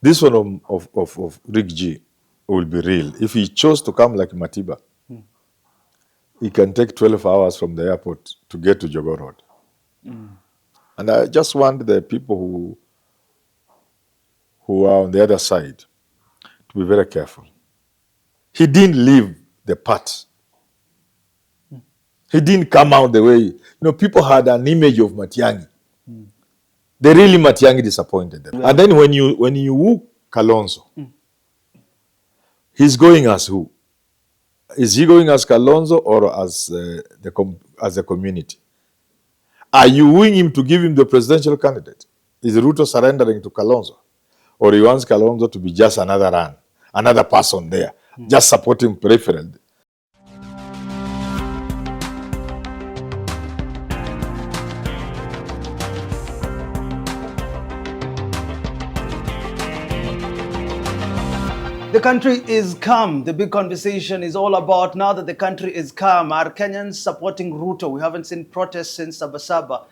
This one of Rick G will be real. If he chose to come like Matiba, he can take 12 hours from the airport to get to Jogo Road. And I just want the people who are on the other side to be very careful. He didn't leave the part. He didn't come out the way. You know, people had an image of Matiang'i. They really Matiang'i disappointed them. Yeah. And then when you woo Kalonzo, he's going as who? Is he going as Kalonzo or as a community? Are you wooing him to give him the presidential candidate? Is Ruto surrendering to Kalonzo? Or he wants Kalonzo to be just another run, another person there, just supporting peripherally? The country is calm. The big conversation is all about now that the country is calm. Are Kenyans supporting Ruto? We haven't seen protests since Sabasaba.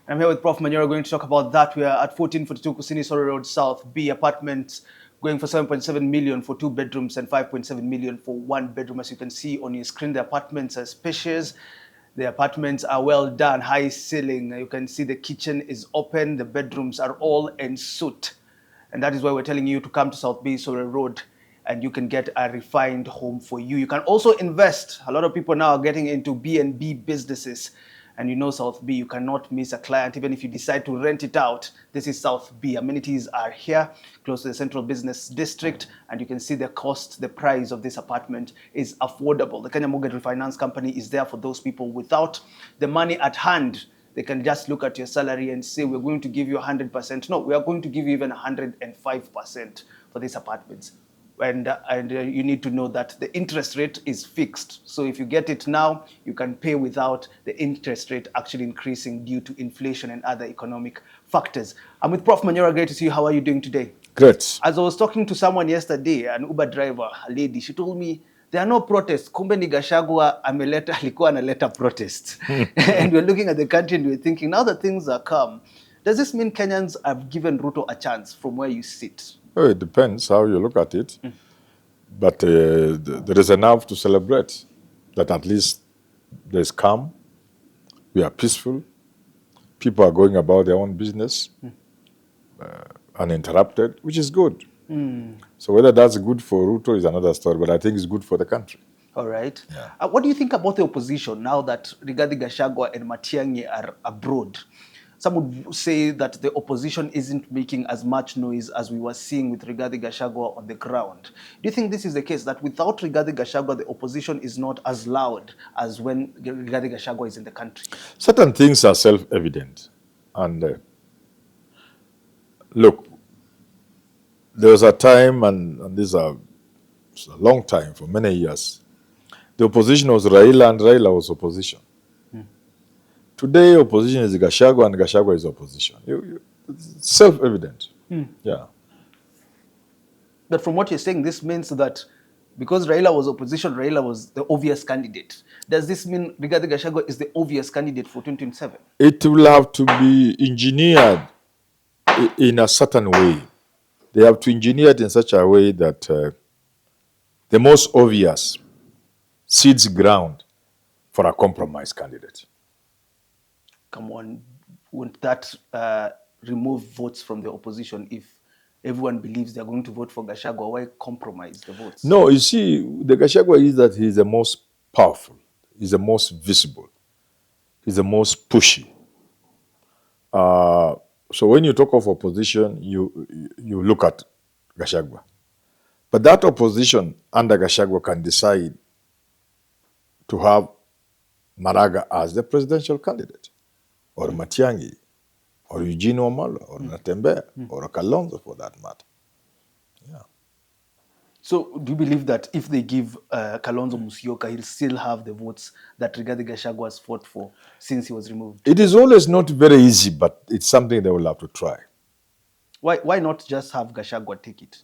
I'm here with Prof. Manyora going to talk about that. We are at 1442 Kusini Sori Road South B, apartments going for 7.7 million for 2 bedrooms and 5.7 million for 1 bedroom. As you can see on your screen, the apartments are spacious. The apartments are well done, high ceiling. You can see the kitchen is open. The bedrooms are all en suite. And that is why we're telling you to come to South B Sori Road, and you can get a refined home for you. You can also invest. A lot of people now are getting into B&B businesses. And you know South B, you cannot miss a client. Even if you decide to rent it out, this is South B. Amenities are here, close to the Central Business District. And you can see the cost, the price of this apartment is affordable. The Kenya Mortgage Refinance Company is there for those people without the money at hand. They can just look at your salary and say, we're going to give you 100%. No, we are going to give you even 105% for these apartments. And you need to know that the interest rate is fixed. So if you get it now, you can pay without the interest rate actually increasing due to inflation and other economic factors. I'm with Prof. Manyora. Great to see you. How are you doing today? Great. As I was talking to someone yesterday, an Uber driver, a lady, she told me, there are no protests. Kumbe ni Gachagua alikuwa analeta protests. And we're looking at the country and we're thinking, now that things are calm, does this mean Kenyans have given Ruto a chance from where you sit? Well, it depends how you look at it. But there is enough to celebrate, that at least there's calm, we are peaceful, people are going about their own business uninterrupted, which is good. So whether that's good for Ruto is another story, but I think it's good for the country. All right. Yeah. What do you think about the opposition now that Rigathi Gachagua and Matiang'i are abroad? Some would say that the opposition isn't making as much noise as we were seeing with Rigathi Gachagua on the ground. Do you think this is the case, that without Rigathi Gachagua, the opposition is not as loud as when Rigathi Gachagua is in the country? Certain things are self-evident. And look, there was a time, and this is a long time, for many years, the opposition was Raila and Raila was opposition. Today, opposition is Gachagua and Gachagua is opposition. It's self-evident. Yeah. But from what you're saying, this means that because Raila was opposition, Raila was the obvious candidate. Does this mean Rigathi Gachagua is the obvious candidate for 2027? It will have to be engineered in a certain way. They have to engineer it in such a way that the most obvious seeds ground for a compromise candidate. Come on, won't that remove votes from the opposition if everyone believes they're going to vote for Gachagua? Why compromise the votes? No, you see, the Gachagua is that he's the most powerful, he's the most visible, he's the most pushy. So when you talk of opposition, you look at Gachagua. But that opposition under Gachagua can decide to have Maraga as the presidential candidate, or Matiang'i, or Eugene Wamalwa, or Natembeya, or Kalonzo for that matter. Yeah. So do you believe that if they give Kalonzo Musyoka, he'll still have the votes that Rigathi Gachagua has fought for since he was removed? It is always not very easy, but it's something they will have to try. Why not just have Gachagua take it?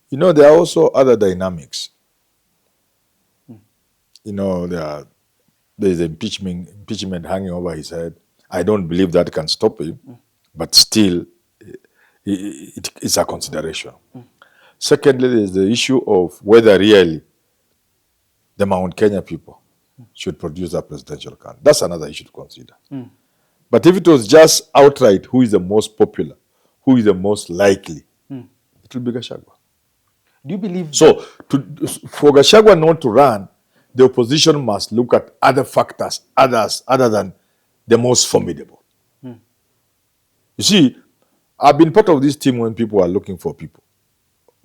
You know, there are also other dynamics. You know, there is impeachment hanging over his head. I don't believe that can stop him, but still, it's a consideration. Secondly, there's the issue of whether really the Mount Kenya people should produce a presidential candidate. That's another issue to consider. But if it was just outright who is the most popular, who is the most likely, it will be Gachagua. Do you believe So for Gachagua not to run, the opposition must look at other factors, other than the most formidable. You see, I've been part of this team when people are looking for people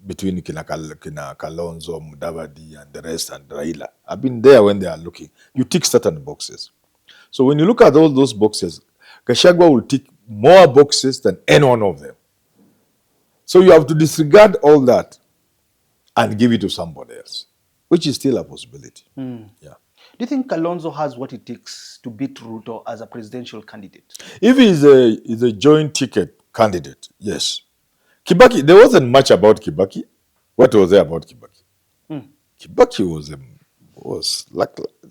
between kina Kalonzo, Mudavadi, and the rest, and Raila. I've been there when they are looking. You tick certain boxes. So when you look at all those boxes, Gachagua will tick more boxes than any one of them. So you have to disregard all that and give it to somebody else, which is still a possibility. Yeah. Do you think Kalonzo has what it takes to beat Ruto as a presidential candidate? If he's a joint ticket candidate, yes. Kibaki, there wasn't much about Kibaki. What was there about Kibaki? Kibaki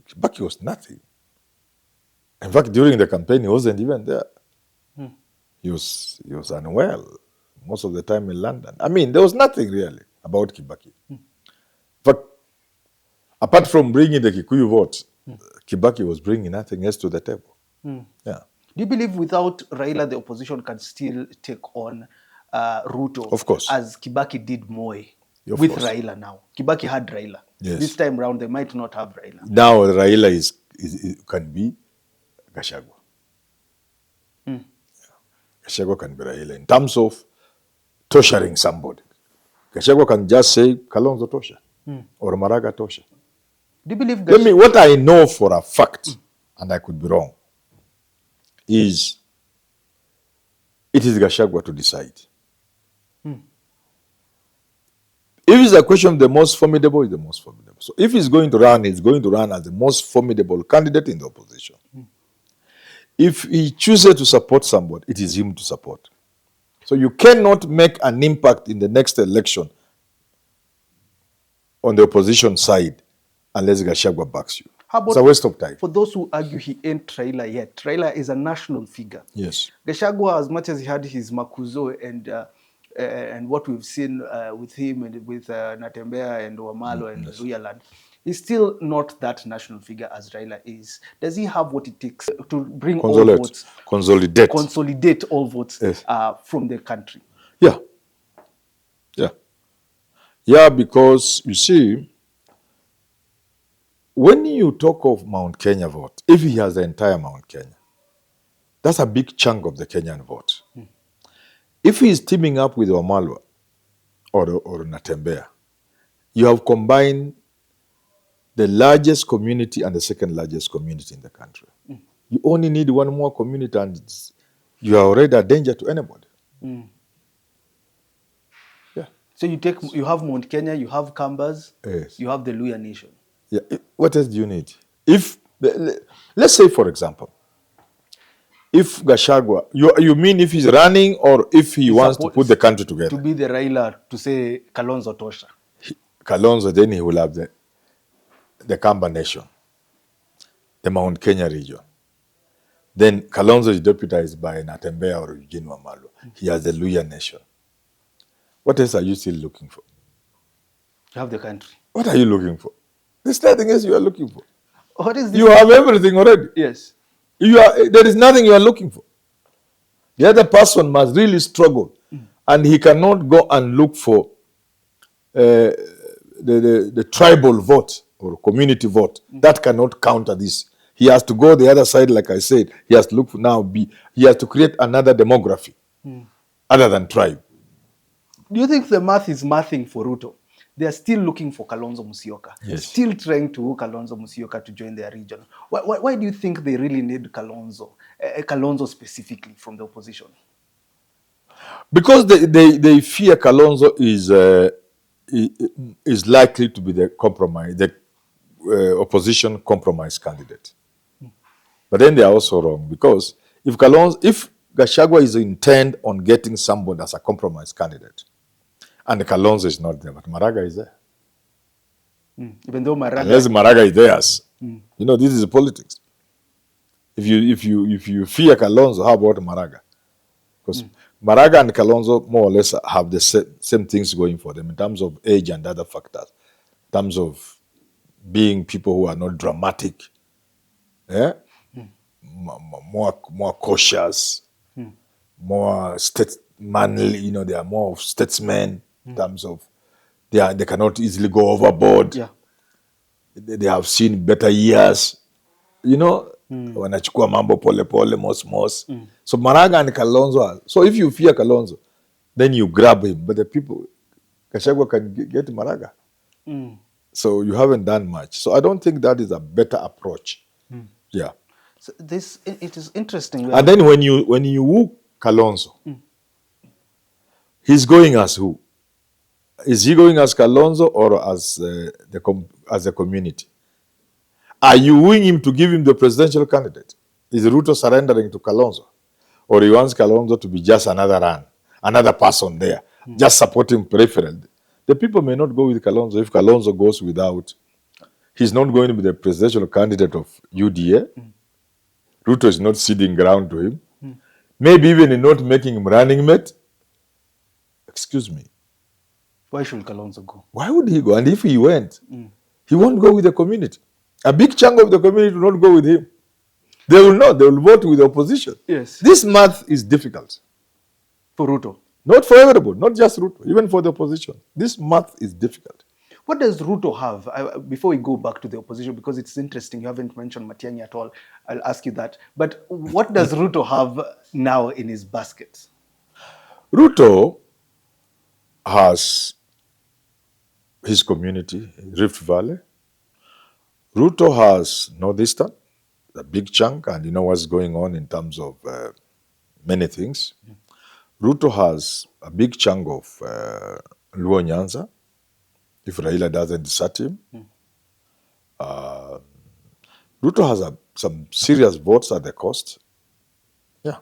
Kibaki was nothing. In fact, during the campaign, he wasn't even there. He was unwell most of the time in London. I mean, there was nothing really about Kibaki. But apart from bringing the Kikuyu vote, Kibaki was bringing nothing else to the table. Yeah. Do you believe without Raila, the opposition can still take on Ruto? Of course. As Kibaki did Moi Of with course. Raila now. Kibaki had Raila. Yes. This time round, they might not have Raila. Now Raila can be Gachagua. Gachagua can be Raila in terms of torturing somebody. Gachagua can just say Kalonzo tosha or Maraga tosha. Do you believe What I know for a fact, and I could be wrong, is it is Gachagua to decide. If it's a question of the most formidable, is the most formidable. So if he's going to run, he's going to run as the most formidable candidate in the opposition. If he chooses to support somebody, it is him to support. So you cannot make an impact in the next election on the opposition side unless Gachagua backs you. It's a waste of time. For those who argue he ain't Raila yet, Raila is a national figure. Yes. Gachagua, as much as he had his Makuzo and what we've seen with him and with Natembea and Wamalo and Ruyaland, he's still not that national figure as Raila is. Does he have what it takes to bring all votes? Consolidate all votes from the country? Yeah. Yeah. Yeah, because you see, when you talk of Mount Kenya vote, if he has the entire Mount Kenya, that's a big chunk of the Kenyan vote. If he is teaming up with Wamalwa or Natembea, you have combined the largest community and the second largest community in the country. You only need one more community and you are already a danger to anybody. Yeah. So you have Mount Kenya, you have Kambas, yes. You have the Luya Nation. Yeah. What else do you need? Let's say, for example, if Gachagua, you mean if he's running or if he wants to put the country together? To be the Raila, to say Kalonzo tosha. Kalonzo, then he will have the Kamba Nation, the Mount Kenya region. Then Kalonzo is deputized by Natembea or Eugene Wamalwa. He has the Luya Nation. What else are you still looking for? You have the country. What are you looking for? There's nothing else you are looking for. What is this? You have everything already. Yes. There is nothing you are looking for. The other person must really struggle, and he cannot go and look for the tribal vote or community vote. That cannot counter this. He has to go the other side, like I said. He has to look for he has to create another demography other than tribe. Do you think the math is mathing for Ruto? They are still looking for Kalonzo Musyoka. Yes. Still trying to woo Kalonzo Musyoka to join their region. Why do you think they really need Kalonzo? Kalonzo specifically from the opposition? Because they fear Kalonzo is likely to be the opposition compromise candidate. But then they are also wrong, because if Gachagua is intent on getting somebody as a compromise candidate, and Kalonzo is not there, but Maraga is there. Even though unless Maraga is theirs, this is politics. If you fear Kalonzo, how about Maraga? Because Maraga and Kalonzo more or less have the same things going for them in terms of age and other factors, in terms of being people who are not dramatic, yeah, more cautious, more manly. You know, they are more of statesmen in terms of they cannot easily go overboard. Yeah. They have seen better years. You know, wanachukua mambo pole pole, mos. So Maraga and Kalonzo are, so if you fear Kalonzo, then you grab him. But the people, Gachagua can get Maraga. So you haven't done much. So I don't think that is a better approach. Yeah. So it is interesting. And then when you woo Kalonzo, he's going as who? Is he going as Kalonzo or as a community? Are you wooing him to give him the presidential candidate? Is Ruto surrendering to Kalonzo? Or he wants Kalonzo to be just another person there, just supporting peripheral? The people may not go with Kalonzo if Kalonzo goes without. He's not going to be the presidential candidate of UDA. Ruto is not ceding ground to him. Maybe even not making him running mate. Excuse me. Why should Kalonzo go? Why would he go? And if he went, he won't go with the community. A big chunk of the community will not go with him. They will not. They will vote with the opposition. Yes. This math is difficult. For Ruto? Not for everybody, not just Ruto, even for the opposition. This math is difficult. What does Ruto have? Before we go back to the opposition, because it's interesting, you haven't mentioned Matiang'i at all. I'll ask you that. But what does Ruto have now in his basket? Ruto has his community, Rift Valley. Ruto has Northeastern, a big chunk, and you know what's going on in terms of many things. Ruto has a big chunk of Luo Nyanza, if Raila doesn't desert him. Ruto has some serious votes at the coast. Yeah,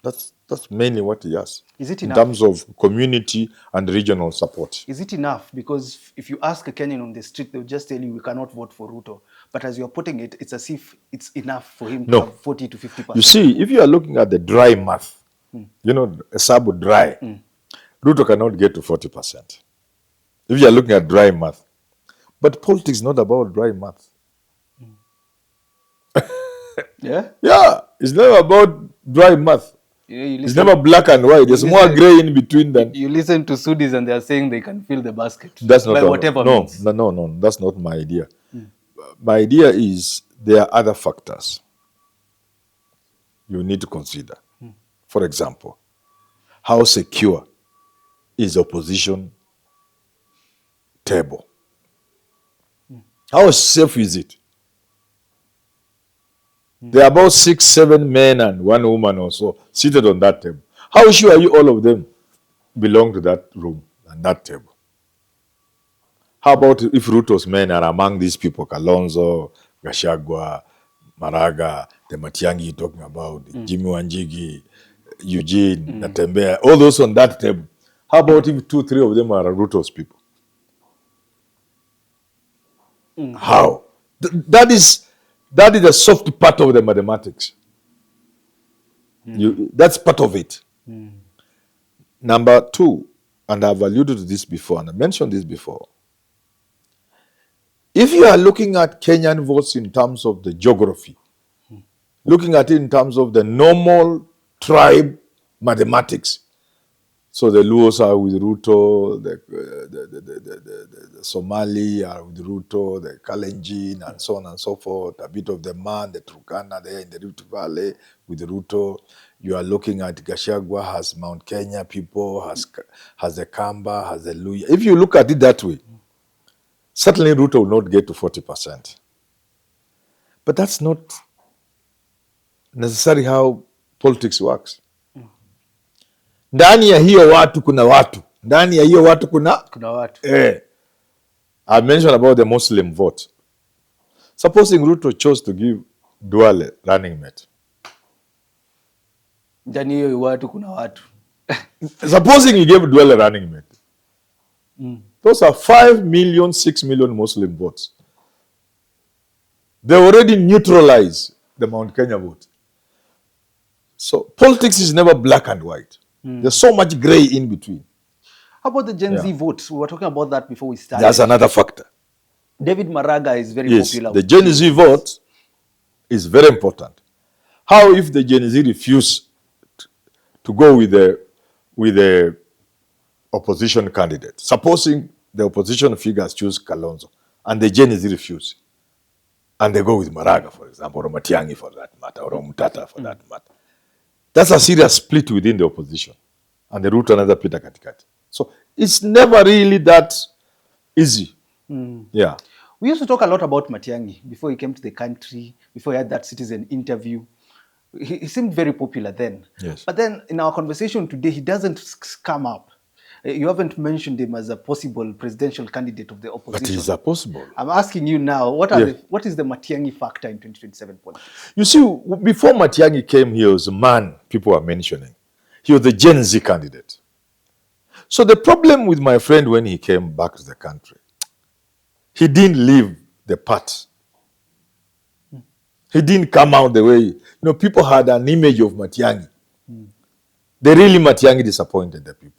that's mainly what he has. Is it in enough? terms of community and regional support? Is it enough? Because if you ask a Kenyan on the street, they'll just tell you we cannot vote for Ruto. But as you're putting it, it's as if it's enough for him to have 40 to 50%. You see, if you are looking at the dry math, you know, a sub dry, Ruto cannot get to 40%. If you are looking at dry math. But politics is not about dry math. Yeah? Yeah, it's never about dry math. Yeah, It's never black and white. There's more gray in between than... You listen to Sudis and they're saying they can fill the basket. That's not... whatever no, means. no, that's not my idea. My idea is there are other factors you need to consider. For example, how secure is opposition table? How safe is it? There are about 6, 7 men and 1 woman or so seated on that table. How sure are you all of them belong to that room and that table? How about if Ruto's men are among these people, Kalonzo, Gachagua, Maraga, the Matiang'i you're talking about, Jimmy Wanjigi, Eugene, Natembea, all those on that table. How about if 2, 3 of them are Ruto's people? How? That is a soft part of the mathematics. That's part of it. Number 2, and I've alluded to this before, and I mentioned this before. If you are looking at Kenyan votes in terms of the geography, looking at it in terms of the normal tribe mathematics, so the Luos are with Ruto, the Somali are with Ruto, the Kalenjin, and so on and so forth, a bit of the Man, the Turkana there in the Rift Valley with Ruto. You are looking at Gachagua has Mount Kenya people, has the Kamba, has the Luya. If you look at it that way, certainly Ruto will not get to 40%. But that's not necessarily how politics works. Ndani ya hiyo watu kuna watu. Ndani ya hiyo watu kuna watu. I mentioned about the Muslim vote. Supposing Ruto chose to give Duale running mate. Ndani ya hiyo watu kuna watu. Supposing he gave Duale running mate. Those are 5 million, 6 million Muslim votes. They already neutralize the Mount Kenya vote. So politics is never black and white. There's so much gray in between. How about the Gen Z Yeah. vote? We were talking about that before we started. That's another factor. David Maraga is very Yes, popular. the with Gen Gen Z Zs. vote is very important. How if the Gen Z refuse to go with the opposition candidate? Supposing the opposition figures choose Kalonzo and the Gen Z refuse, and they go with Maraga, for example, or Matiang'i for that matter, or Mutata for that matter. That's a serious split within the opposition, and the Ruto another Peter Katikati. So it's never really that easy. Yeah. We used to talk a lot about Matiang'i before he came to the country, before he had that citizen interview. He seemed very popular then. Yes. But then in our conversation today, he doesn't come up. You haven't mentioned him as a possible presidential candidate of the opposition. But is that possible? I'm asking you now, what is the Matiang'i factor in 2027 politics? You see, before Matiang'i came, he was a man people are mentioning. He was the Gen Z candidate. So the problem with my friend when he came back to the country, he didn't leave the part. He didn't come out the way, people had an image of Matiang'i. The really Matiang'i disappointed the people.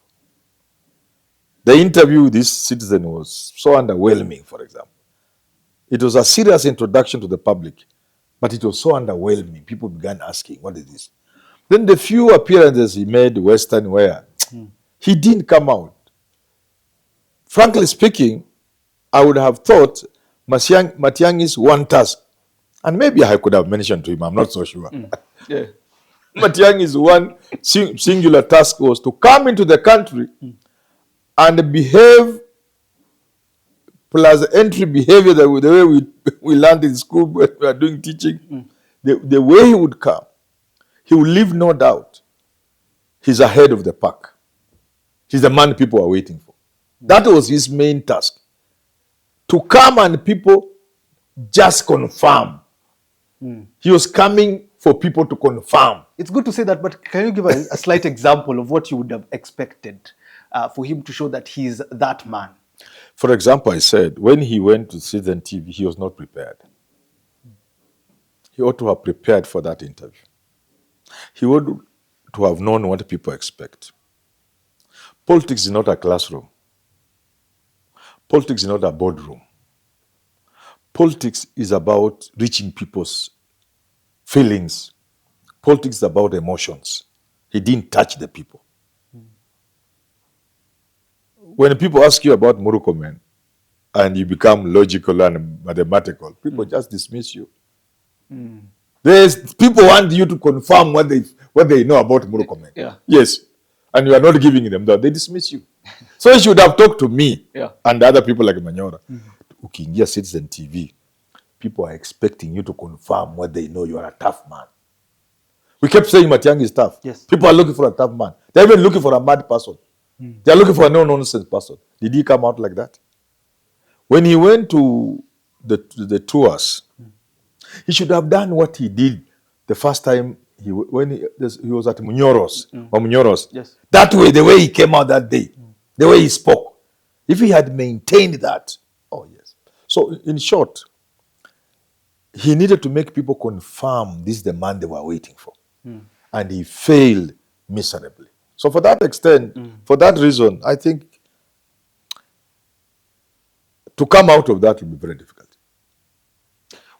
The interview with this citizen was so underwhelming, for example. It was a serious introduction to the public, but it was so underwhelming. People began asking, what is this? Then the few appearances he made Western where he didn't come out. Frankly speaking, I would have thought Matiang'i's one task, and maybe I could have mentioned to him, I'm not so sure. Yeah. Matiang'i's one singular task was to come into the country and behave, plus entry behavior, the way we learned in school when we are doing teaching, the way he would come, he will leave no doubt he's ahead of the pack. He's the man people are waiting for. That was his main task. To come and people just confirm. He was coming for people to confirm. It's good to say that, but can you give a slight example of what you would have expected for him to show that he's that man? For example, I said, when he went to Citizen TV, he was not prepared. He ought to have prepared for that interview. He ought to have known what people expect. Politics is not a classroom. Politics is not a boardroom. Politics is about reaching people's feelings. Politics is about emotions. He didn't touch the people. When people ask you about Murukomen and you become logical and mathematical, people just dismiss you. People want you to confirm what they know about Murukomen. Yeah. Yes. And you are not giving them that. They dismiss you. So you should have talked to me and other people like Manyora. Ukiingia Citizen TV, people are expecting you to confirm what they know. You are a tough man. We kept saying Matiang'i is tough. Yes. People are looking for a tough man. They're even looking for a mad person. They're looking for a no-nonsense person. Did he come out like that? When he went to the tours, he should have done what he did the first time when he was at Munyoros. Yes. That way, the way he came out that day, the way he spoke. If he had maintained that, oh yes. So in short, he needed to make people confirm this is the man they were waiting for. And he failed miserably. So for that extent, for that reason, I think to come out of that will be very difficult.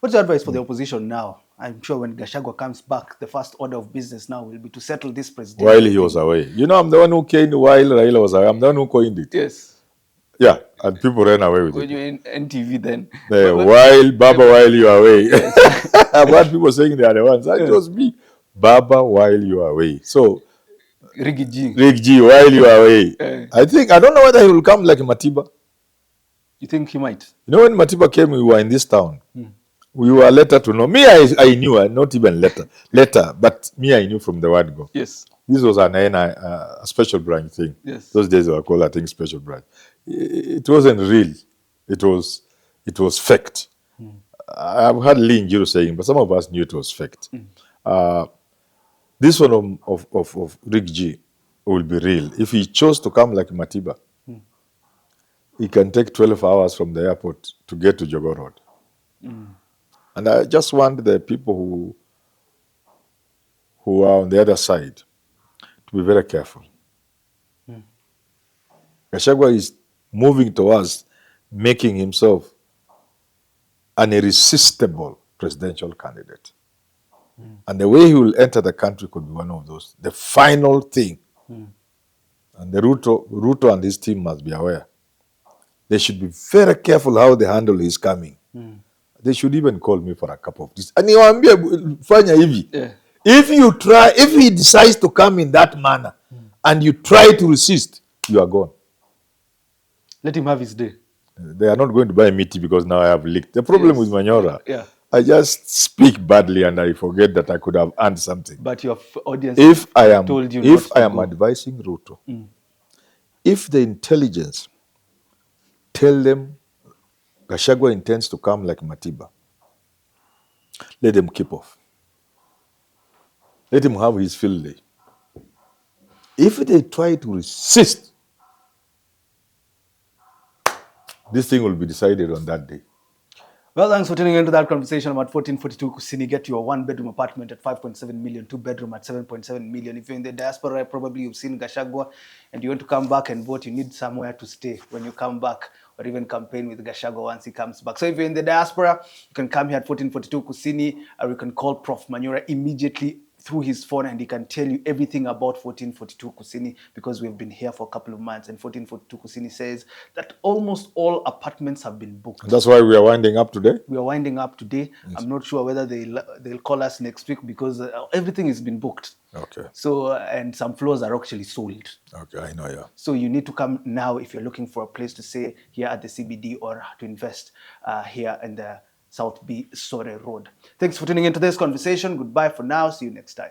What's your advice for the opposition now? I'm sure when Gachagua comes back, the first order of business now will be to settle this president. While he was away. I'm the one who came while Raila was away. I'm the one who coined it. Yes. Yeah, and people ran away with When it. you're in NTV then. While you are away. I've heard people saying they are the ones. It was me. Baba while you are away. So, Rigathi, while you are away. I don't know whether he will come like Matiba. You think he might? When Matiba came, we were in this town. We were later to know. Me, I knew, not even later, but me, I knew from the word go. Yes. This was a special branch thing. Yes. Those days they were called, I think, special branch. It wasn't real. It was faked. I've heard Lee Njiru saying, but some of us knew it was faked. This one of Rigathi will be real. If he chose to come like Matiba, he can take 12 hours from the airport to get to Jogoo Road. And I just want the people who are on the other side to be very careful. Gachagua is moving towards making himself an irresistible presidential candidate. And the way he will enter the country could be one of those. The final thing. And the Ruto and his team must be aware. They should be very careful how they handle his coming. They should even call me for a cup of tea. And niwaambie fanya hivi. Yeah. If he decides to come in that manner and you try to resist, you are gone. Let him have his day. They are not going to buy meat because now I have leaked. The problem with Manyora, Yeah. I just speak badly and I forget that I could have earned something. But your audience If I am, told you if not I to am go. advising Ruto, if the intelligence tell them Gachagua intends to come like Matiba, let them keep off. Let him have his field day. If they try to resist, this thing will be decided on that day. Well, thanks for tuning into that conversation about 1442 Kusini. Get your one-bedroom apartment at 5.7 million, two-bedroom at 7.7 million. If you're in the diaspora, probably you've seen Gachagua and you want to come back and vote, you need somewhere to stay when you come back, or even campaign with Gachagua once he comes back. So if you're in the diaspora, you can come here at 1442 Kusini, or you can call Prof. Manyora immediately through his phone and he can tell you everything about 1442 Kusini, because we've been here for a couple of months, and 1442 Kusini says that almost all apartments have been booked. That's why we are winding up today. We are winding up today. Yes. I'm not sure whether they'll call us next week, because everything has been booked. Okay. So and some floors are actually sold. Okay, I know, yeah. So you need to come now if you're looking for a place to stay here at the CBD, or to invest here in the South B Sore Road. Thanks for tuning into this conversation. Goodbye for now. See you next time.